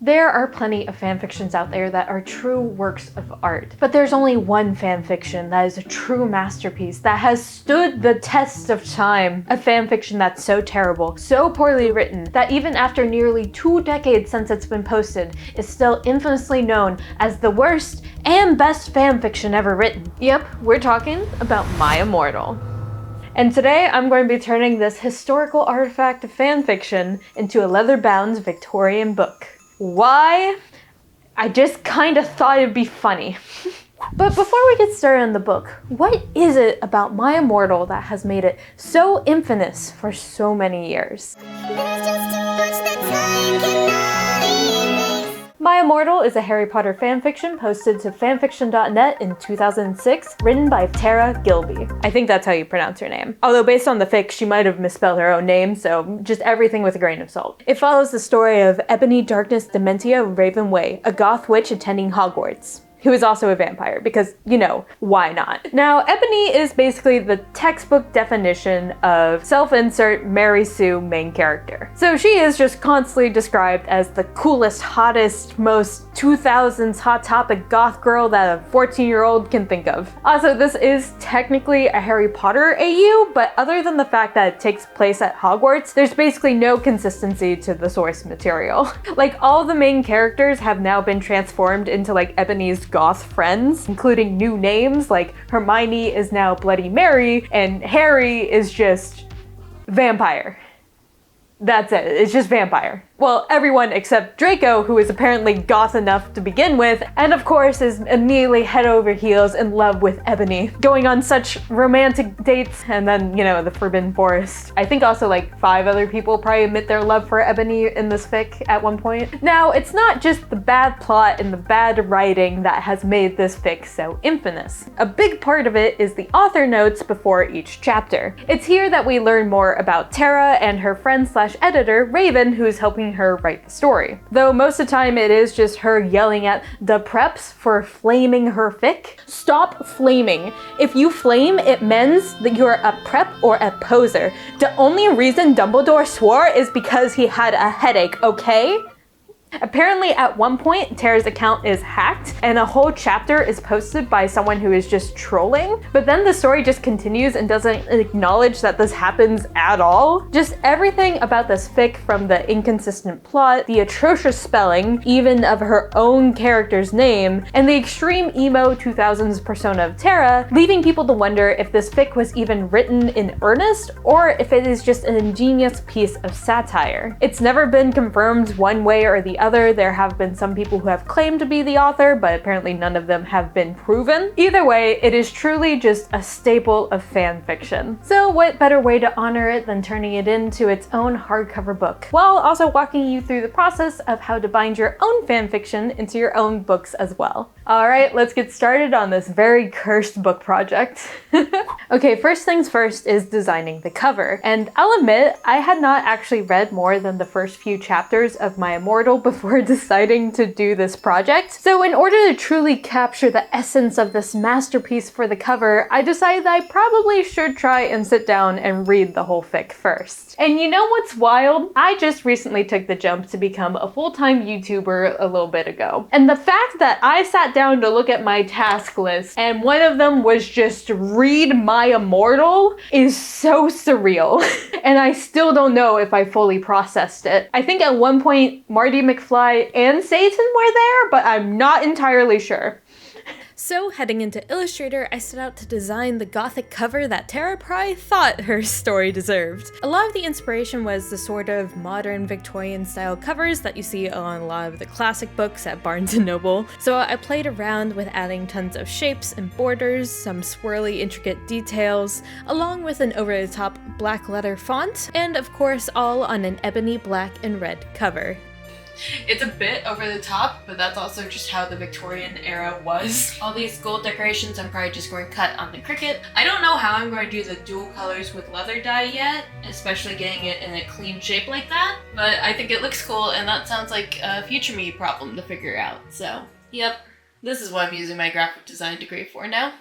There are plenty of fanfictions out there that are true works of art, but there's only one fanfiction that is a true masterpiece that has stood the test of time. A fanfiction that's so terrible, so poorly written, that even after nearly 2 decades since it's been posted, is still infamously known as the worst and best fanfiction ever written. Yep, we're talking about My Immortal. And today I'm going to be turning this historical artifact of fanfiction into a leather-bound Victorian book. Why? I just kind of thought it'd be funny. But before we get started on the book, what is it about My Immortal that has made it so infamous for so many years? My Immortal is a Harry Potter fanfiction posted to fanfiction.net in 2006, written by Tara Gilby. I think that's how you pronounce her name. Although based on the fic, she might have misspelled her own name, so just everything with a grain of salt. It follows the story of Ebony Darkness Dementia Ravenway, a goth witch attending Hogwarts, who is also a vampire, because, you know, why not? Now, Ebony is basically the textbook definition of self-insert Mary Sue main character. So she is just constantly described as the coolest, hottest, most 2000s hot topic goth girl that a 14-year-old can think of. Also, this is technically a Harry Potter AU, but other than the fact that it takes place at Hogwarts, there's basically no consistency to the source material. Like, all the main characters have now been transformed into like Ebony's goth friends, including new names, like Hermione is now Bloody Mary, and Harry is just vampire. That's it, it's just vampire. Well, everyone except Draco, who is apparently goth enough to begin with, and of course is immediately head over heels in love with Ebony, going on such romantic dates, and then, you know, the Forbidden Forest. I think also like 5 other people probably admit their love for Ebony in this fic at one point. Now, it's not just the bad plot and the bad writing that has made this fic so infamous. A big part of it is the author notes before each chapter. It's here that we learn more about Tara and her friend/editor, Raven, who's helping her write the story. Though most of the time it is just her yelling at the preps for flaming her fic. Stop flaming. If you flame, it means that you're a prep or a poser. The only reason Dumbledore swore is because he had a headache, okay? Apparently at one point, Tara's account is hacked and a whole chapter is posted by someone who is just trolling, but then the story just continues and doesn't acknowledge that this happens at all. Just everything about this fic, from the inconsistent plot, the atrocious spelling, even of her own character's name, and the extreme emo 2000s persona of Tara, leaving people to wonder if this fic was even written in earnest or if it is just an ingenious piece of satire. It's never been confirmed one way or the other. There have been some people who have claimed to be the author, but apparently none of them have been proven. Either way, it is truly just a staple of fan fiction. So what better way to honor it than turning it into its own hardcover book, while also walking you through the process of how to bind your own fan fiction into your own books as well. Alright, let's get started on this very cursed book project. Okay, first things first is designing the cover. And I'll admit, I had not actually read more than the first few chapters of My Immortal before deciding to do this project. So in order to truly capture the essence of this masterpiece for the cover, I decided that I probably should try and sit down and read the whole fic first. And you know what's wild? I just recently took the jump to become a full-time YouTuber a little bit ago. And the fact that I sat down to look at my task list and one of them was just read My Immortal is so surreal. And I still don't know if I fully processed it. I think at one point Marty McFly and Satan were there, but I'm not entirely sure. So heading into Illustrator, I set out to design the gothic cover that Tara probably thought her story deserved. A lot of the inspiration was the sort of modern Victorian style covers that you see on a lot of the classic books at Barnes & Noble. So I played around with adding tons of shapes and borders, some swirly intricate details, along with an over-the-top black letter font, and of course all on an ebony black and red cover. It's a bit over the top, but that's also just how the Victorian era was. All these gold decorations I'm probably just going to cut on the Cricut. I don't know how I'm going to do the dual colors with leather dye yet, especially getting it in a clean shape like that, but I think it looks cool and that sounds like a future me problem to figure out. So, yep, this is what I'm using my graphic design degree for now.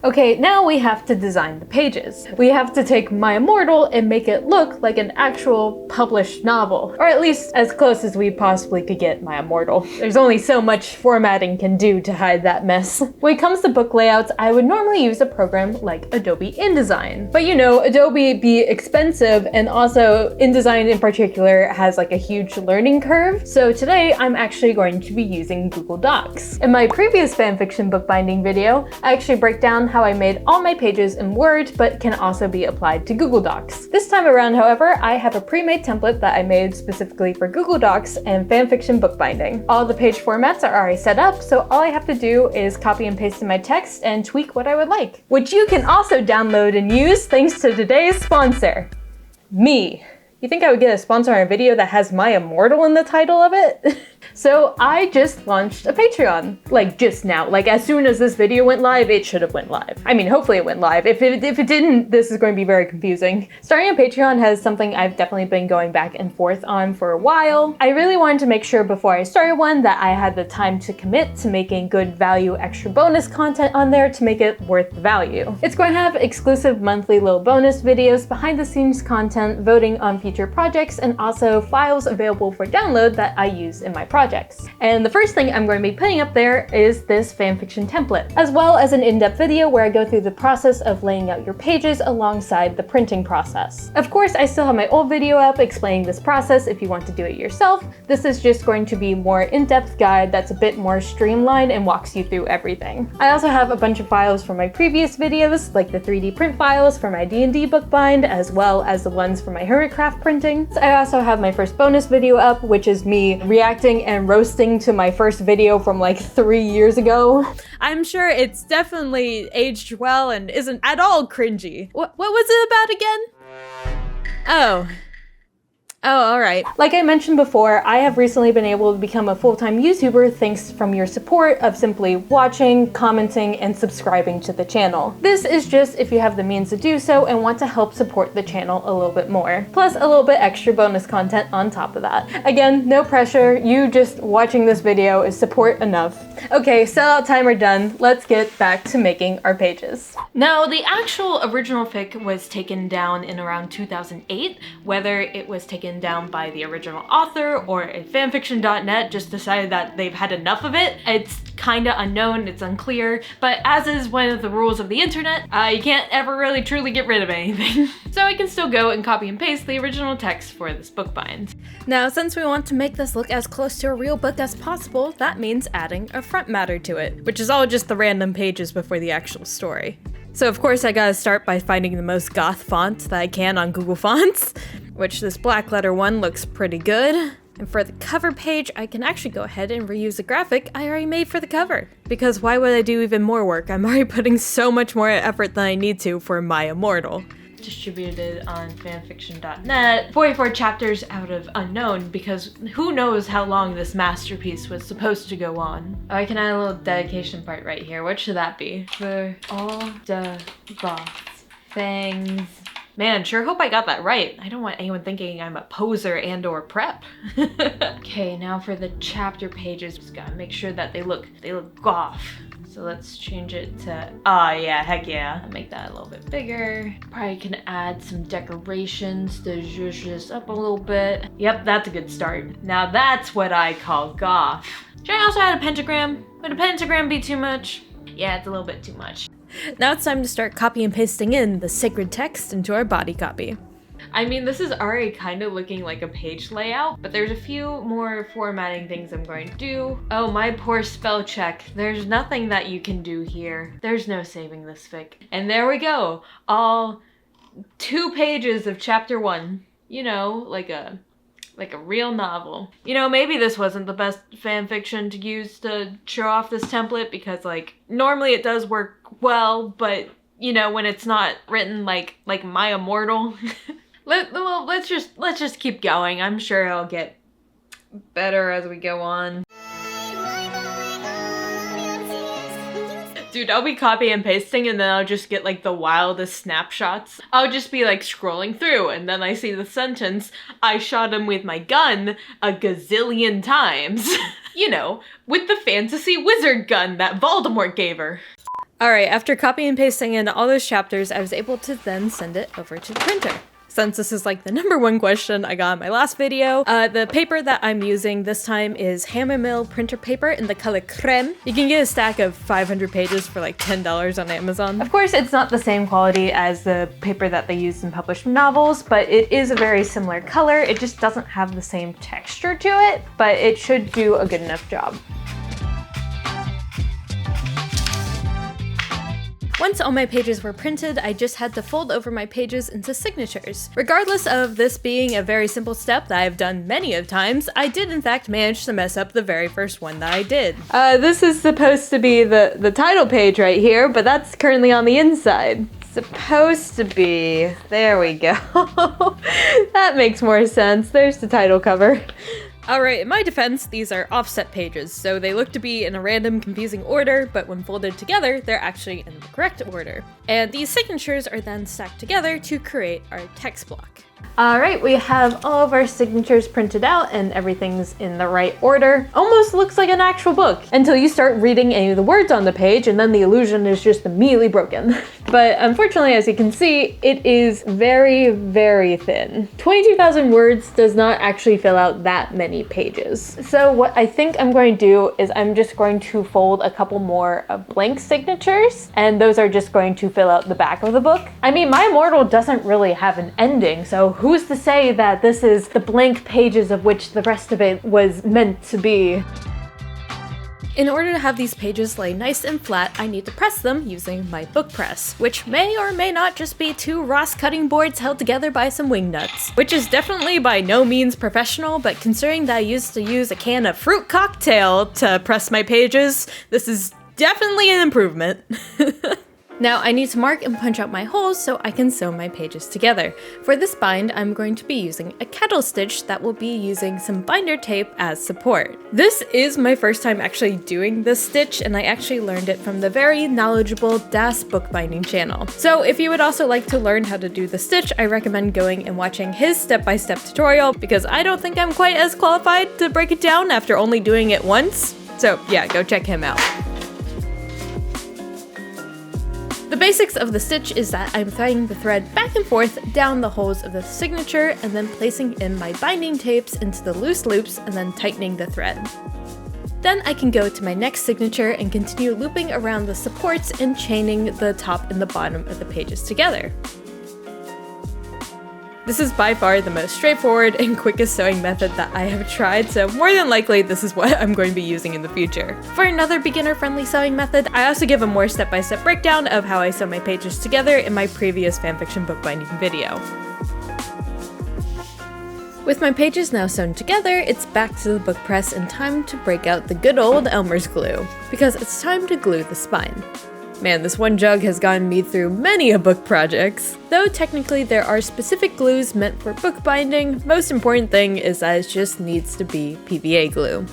Okay, now we have to design the pages. We have to take My Immortal and make it look like an actual published novel, or at least as close as we possibly could get My Immortal. There's only so much formatting can do to hide that mess. When it comes to book layouts, I would normally use a program like Adobe InDesign. But you know, Adobe be expensive, and also InDesign in particular has like a huge learning curve. So today I'm actually going to be using Google Docs. In my previous fanfiction bookbinding video, I actually break down how I made all my pages in Word, but can also be applied to Google Docs. This time around, however, I have a pre-made template that I made specifically for Google Docs and fanfiction bookbinding. All the page formats are already set up, so all I have to do is copy and paste in my text and tweak what I would like, which you can also download and use thanks to today's sponsor, me. You think I would get a sponsor on a video that has My Immortal in the title of it? So I just launched a Patreon, like just now. Like as soon as this video went live, it should have went live. I mean, hopefully it went live. If it didn't, this is going to be very confusing. Starting a Patreon has something I've definitely been going back and forth on for a while. I really wanted to make sure before I started one that I had the time to commit to making good value extra bonus content on there to make it worth the value. It's going to have exclusive monthly little bonus videos, behind the scenes content, voting on future projects, and also files available for download that I use in my projects. And the first thing I'm going to be putting up there is this fanfiction template, as well as an in-depth video where I go through the process of laying out your pages alongside the printing process. Of course, I still have my old video up explaining this process if you want to do it yourself. This is just going to be more in-depth guide that's a bit more streamlined and walks you through everything. I also have a bunch of files from my previous videos, like the 3D print files for my D&D bookbind, as well as the ones for my Hermitcraft printing. I also have my first bonus video up, which is me reacting and roasting to my first video from like 3 years ago. I'm sure it's definitely aged well and isn't at all cringy. What was it about again? Oh, all right. Like I mentioned before, I have recently been able to become a full-time YouTuber thanks from your support of simply watching, commenting, and subscribing to the channel. This is just if you have the means to do so and want to help support the channel a little bit more. Plus a little bit extra bonus content on top of that. Again, no pressure. You just watching this video is support enough. Okay, sellout timer done. Let's get back to making our pages. Now, the actual original fic was taken down in around 2008. Whether it was taken down by the original author or if fanfiction.net just decided that they've had enough of it, it's kinda unknown, it's unclear, but as is one of the rules of the internet, you can't ever really truly get rid of anything. So I can still go and copy and paste the original text for this bookbind. Now, since we want to make this look as close to a real book as possible, that means adding a front matter to it, which is all just the random pages before the actual story. So of course I gotta start by finding the most goth font that I can on Google Fonts, which this black letter one looks pretty good. And for the cover page, I can actually go ahead and reuse the graphic I already made for the cover. Because why would I do even more work? I'm already putting so much more effort than I need to for My Immortal. Distributed on fanfiction.net. 44 chapters out of unknown, because who knows how long this masterpiece was supposed to go on. Oh, I can add a little dedication part right here. What should that be? For all the boss things. Man, sure hope I got that right. I don't want anyone thinking I'm a poser and or prep. Okay, now for the chapter pages, just gotta make sure that they look goth. So let's change it to, yeah, heck yeah. I'll make that a little bit bigger. Probably can add some decorations to zhuzh this up a little bit. Yep, that's a good start. Now that's what I call goth. Should I also add a pentagram? Would a pentagram be too much? Yeah, it's a little bit too much. Now it's time to start copy and pasting in the sacred text into our body copy. I mean, this is already kind of looking like a page layout, but there's a few more formatting things I'm going to do. Oh, my poor spell check. There's nothing that you can do here. There's no saving this fic. And there we go. All 2 pages of chapter 1. You know, like a real novel. You know, maybe this wasn't the best fan fiction to use to show off this template because, like, normally it does work well, but, you know, when it's not written like My Immortal, let's just keep going. I'm sure it'll get better as we go on. Dude, I'll be copy and pasting and then I'll just get like the wildest snapshots. I'll just be like scrolling through and then I see the sentence, I shot him with my gun a gazillion times. You know, with the fantasy wizard gun that Voldemort gave her. Alright, after copy and pasting in all those chapters, I was able to then send it over to the printer. Since this is like the #1 question I got in my last video, the paper that I'm using this time is Hammermill printer paper in the color creme. You can get a stack of 500 pages for like $10 on Amazon. Of course, it's not the same quality as the paper that they use in published novels, but it is a very similar color. It just doesn't have the same texture to it, but it should do a good enough job. Once all my pages were printed, I just had to fold over my pages into signatures. Regardless of this being a very simple step that I've done many of times, I did in fact manage to mess up the very first one that I did. This is supposed to be the title page right here, but that's currently on the inside. Supposed to be. There we go. That makes more sense. There's the title cover. Alright, in my defense, these are offset pages, so they look to be in a random, confusing order, but when folded together, they're actually in the correct order. And these signatures are then stacked together to create our text block. Alright, we have all of our signatures printed out and everything's in the right order. Almost looks like an actual book until you start reading any of the words on the page and then the illusion is just immediately broken. But unfortunately, as you can see, it is very, very thin. 22,000 words does not actually fill out that many pages. So what I think I'm going to do is I'm just going to fold a couple more blank signatures, and those are just going to fill out the back of the book. I mean, My Immortal doesn't really have an ending, so who's to say that this is the blank pages of which the rest of it was meant to be? In order to have these pages lay nice and flat, I need to press them using my book press, which may or may not just be 2 Ross cutting boards held together by some wing nuts. Which is definitely by no means professional, but considering that I used to use a can of fruit cocktail to press my pages, this is definitely an improvement. Now I need to mark and punch out my holes so I can sew my pages together. For this bind, I'm going to be using a kettle stitch that will be using some binder tape as support. This is my first time actually doing this stitch, and I actually learned it from the very knowledgeable Das Bookbinding channel. So if you would also like to learn how to do the stitch, I recommend going and watching his step-by-step tutorial, because I don't think I'm quite as qualified to break it down after only doing it once. So yeah, go check him out. The basics of the stitch is that I'm threading the thread back and forth down the holes of the signature and then placing in my binding tapes into the loose loops and then tightening the thread. Then I can go to my next signature and continue looping around the supports and chaining the top and the bottom of the pages together. This is by far the most straightforward and quickest sewing method that I have tried, so more than likely this is what I'm going to be using in the future. For another beginner-friendly sewing method, I also give a more step-by-step breakdown of how I sew my pages together in my previous fanfiction bookbinding video. With my pages now sewn together, it's back to the book press and time to break out the good old Elmer's glue, because it's time to glue the spine. Man, this one jug has gotten me through many a book projects. Though technically there are specific glues meant for bookbinding, most important thing is that it just needs to be PVA glue.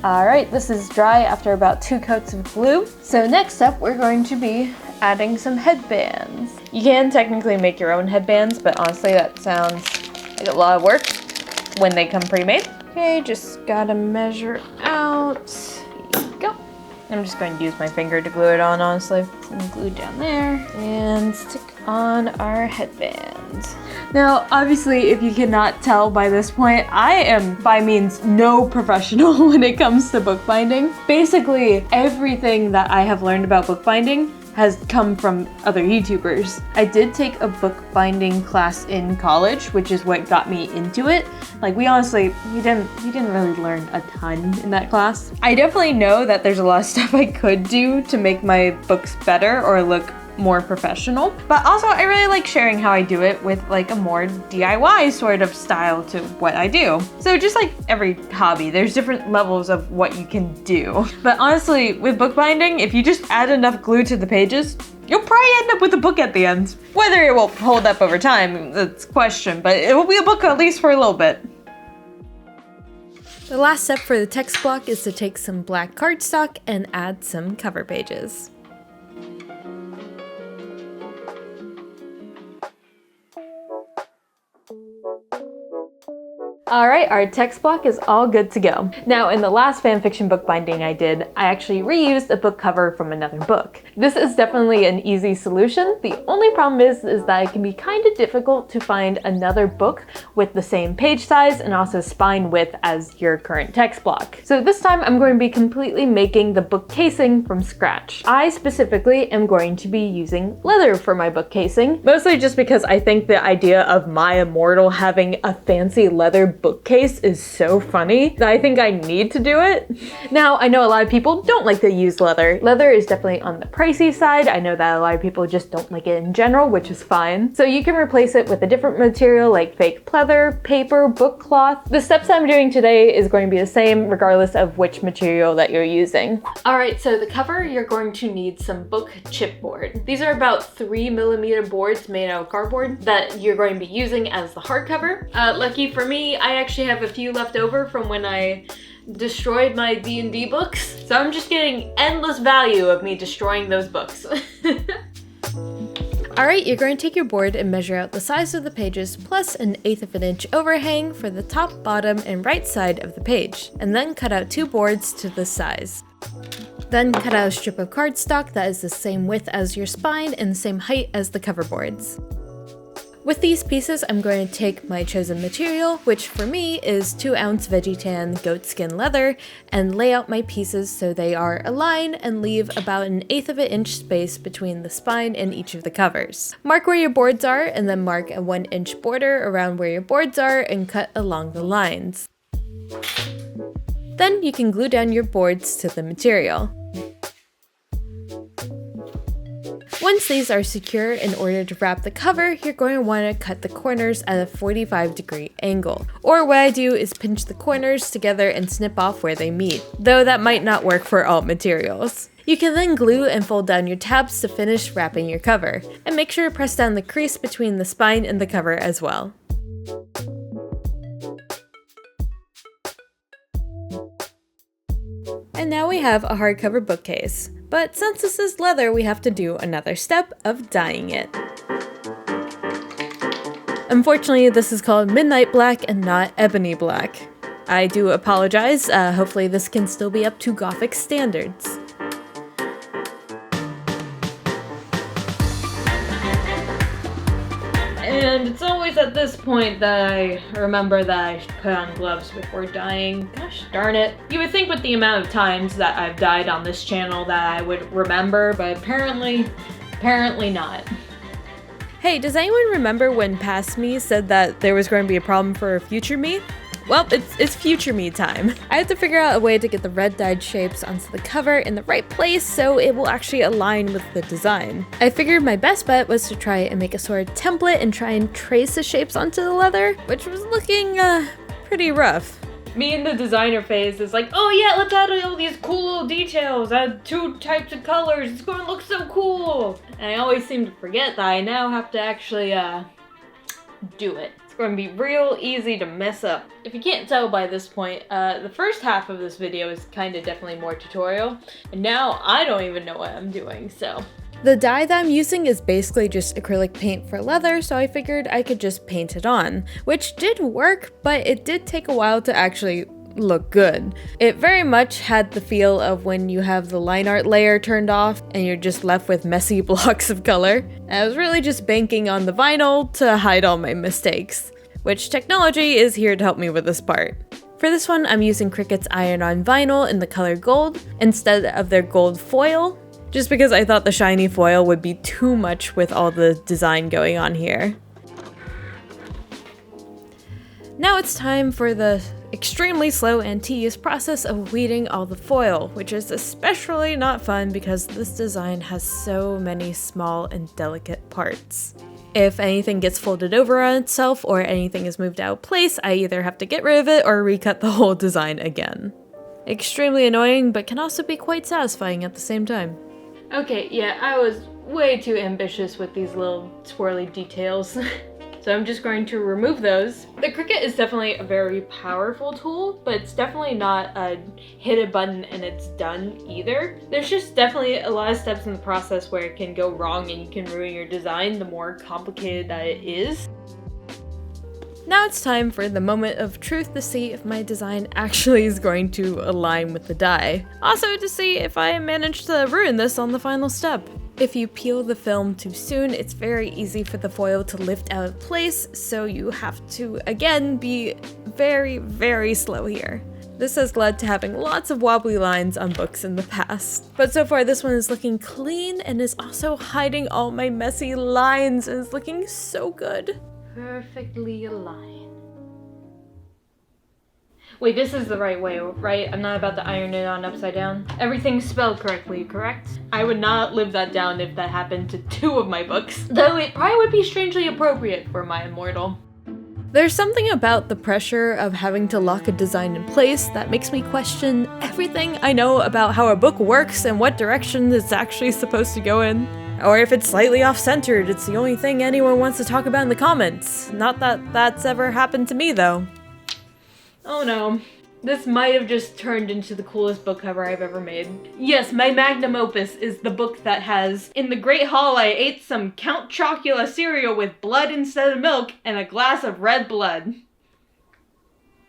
Alright, this is dry after about 2 coats of glue. So next up, we're going to be adding some headbands. You can technically make your own headbands, but honestly that sounds like a lot of work when they come pre-made. Okay, just gotta measure out. Here you go. I'm just going to use my finger to glue it on, honestly. Some glue down there, and stick on our headband. Now, obviously, if you cannot tell by this point, I am by means no professional when it comes to bookbinding. Basically, everything that I have learned about bookbinding has come from other YouTubers. I did take a bookbinding class in college, which is what got me into it. Like, we didn't really learn a ton in that class. I definitely know that there's a lot of stuff I could do to make my books better or look more professional, but also I really like sharing how I do it with like a more DIY sort of style to what I do. So just like every hobby, there's different levels of what you can do. But honestly, with bookbinding, if you just add enough glue to the pages, you'll probably end up with a book at the end. Whether it will hold up over time, that's a question, but it will be a book at least for a little bit. The last step for the text block is to take some black cardstock and add some cover pages. Alright, our text block is all good to go. Now, in the last fanfiction bookbinding I did, I actually reused a book cover from another book. This is definitely an easy solution. The only problem is that it can be kind of difficult to find another book with the same page size and also spine width as your current text block. So this time I'm going to be completely making the book casing from scratch. I specifically am going to be using leather for my book casing, mostly just because I think the idea of My Immortal having a fancy leather bookcase is so funny that I think I need to do it. Now, I know a lot of people don't like to use leather. Leather is definitely on the pricey side. I know that a lot of people just don't like it in general, which is fine. So you can replace it with a different material like fake pleather, paper, book cloth. The steps I'm doing today is going to be the same regardless of which material that you're using. Alright, so the cover, you're going to need some book chipboard. These are about 3mm boards made out of cardboard that you're going to be using as the hardcover. Lucky for me, I actually have a few left over from when I destroyed my D&D books, so I'm just getting endless value of me destroying those books. Alright, you're going to take your board and measure out the size of the pages plus 1/8 of an inch overhang for the top, bottom, and right side of the page, and then cut out 2 boards to this size. Then cut out a strip of cardstock that is the same width as your spine and the same height as the cover boards. With these pieces, I'm going to take my chosen material, which for me is 2-ounce Vegetan goatskin leather, and lay out my pieces so they are aligned and leave about 1/8 of an inch space between the spine and each of the covers. Mark where your boards are, and then mark a 1-inch border around where your boards are and cut along the lines. Then you can glue down your boards to the material. Once these are secure, in order to wrap the cover, you're going to want to cut the corners at a 45-degree angle. Or what I do is pinch the corners together and snip off where they meet, though that might not work for all materials. You can then glue and fold down your tabs to finish wrapping your cover, and make sure to press down the crease between the spine and the cover as well. And now we have a hardcover bookcase. But since this is leather, we have to do another step of dyeing it. Unfortunately, this is called Midnight Black and not Ebony Black. I do apologize, hopefully this can still be up to Gothic standards. And it's always at this point that I remember that I should put on gloves before dyeing. Gosh darn it. You would think with the amount of times that I've dyed on this channel that I would remember, but apparently not. Hey, does anyone remember when past me said that there was going to be a problem for future me? Well, it's future me time. I have to figure out a way to get the red dyed shapes onto the cover in the right place so it will actually align with the design. I figured my best bet was to try and make a sort of template and try and trace the shapes onto the leather, which was looking pretty rough. Me in the designer phase is like, oh yeah, let's add all these cool little details, add 2 types of colors, it's going to look so cool! And I always seem to forget that I now have to actually do it. It's going to be real easy to mess up. If you can't tell by this point, the first half of this video is kind of definitely more tutorial, and now I don't even know what I'm doing, so. The dye that I'm using is basically just acrylic paint for leather, so I figured I could just paint it on, which did work, but it did take a while to actually look good. It very much had the feel of when you have the line art layer turned off and you're just left with messy blocks of color. I was really just banking on the vinyl to hide all my mistakes, which technology is here to help me with this part. For this one, I'm using Cricut's iron-on vinyl in the color gold instead of their gold foil, just because I thought the shiny foil would be too much with all the design going on here. Now it's time for the extremely slow and tedious process of weeding all the foil, which is especially not fun because this design has so many small and delicate parts. If anything gets folded over on itself or anything is moved out of place, I either have to get rid of it or recut the whole design again. Extremely annoying, but can also be quite satisfying at the same time. Okay, yeah, I was way too ambitious with these little swirly details. So I'm just going to remove those. The Cricut is definitely a very powerful tool, but it's definitely not a hit a button and it's done either. There's just definitely a lot of steps in the process where it can go wrong and you can ruin your design the more complicated that it is. Now it's time for the moment of truth to see if my design actually is going to align with the die. Also to see if I managed to ruin this on the final step. If you peel the film too soon, it's very easy for the foil to lift out of place, so you have to, again, be very, very slow here. This has led to having lots of wobbly lines on books in the past. But so far this one is looking clean and is also hiding all my messy lines and is looking so good. Perfectly aligned. Wait, this is the right way, right? I'm not about to iron it on upside down. Everything's spelled correctly, correct? I would not live that down if that happened to 2 of my books. Though it probably would be strangely appropriate for My Immortal. There's something about the pressure of having to lock a design in place that makes me question everything I know about how a book works and what direction it's actually supposed to go in. Or if it's slightly off-centered, it's the only thing anyone wants to talk about in the comments. Not that that's ever happened to me, though. Oh no. This might have just turned into the coolest book cover I've ever made. Yes, my magnum opus is the book that has, "In the Great Hall I ate some Count Chocula cereal with blood instead of milk and a glass of red blood."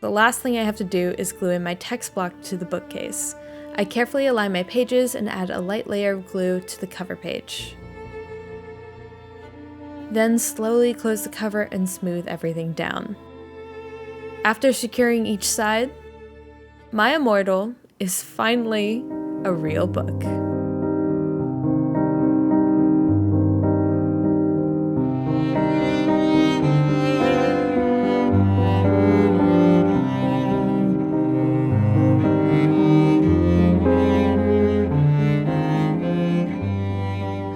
The last thing I have to do is glue in my text block to the bookcase. I carefully align my pages and add a light layer of glue to the cover page. Then slowly close the cover and smooth everything down. After securing each side, My Immortal is finally a real book.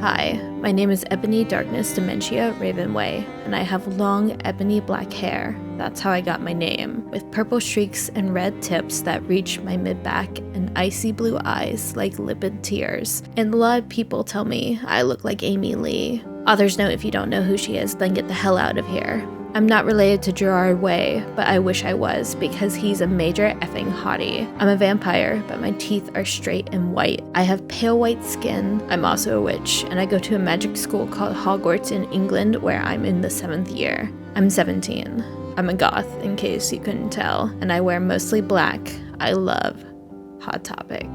Hi, my name is Ebony Darkness Dementia Ravenway, and I have long ebony black hair. That's how I got my name, with purple streaks and red tips that reach my mid-back and icy blue eyes like lipid tears. And a lot of people tell me I look like Amy Lee. Others know if you don't know who she is, then get the hell out of here. I'm not related to Gerard Way, but I wish I was because he's a major effing hottie. I'm a vampire, but my teeth are straight and white. I have pale white skin. I'm also a witch, and I go to a magic school called Hogwarts in England where I'm in the 7th year. I'm 17. I'm a goth, in case you couldn't tell, and I wear mostly black. I love Hot Topic.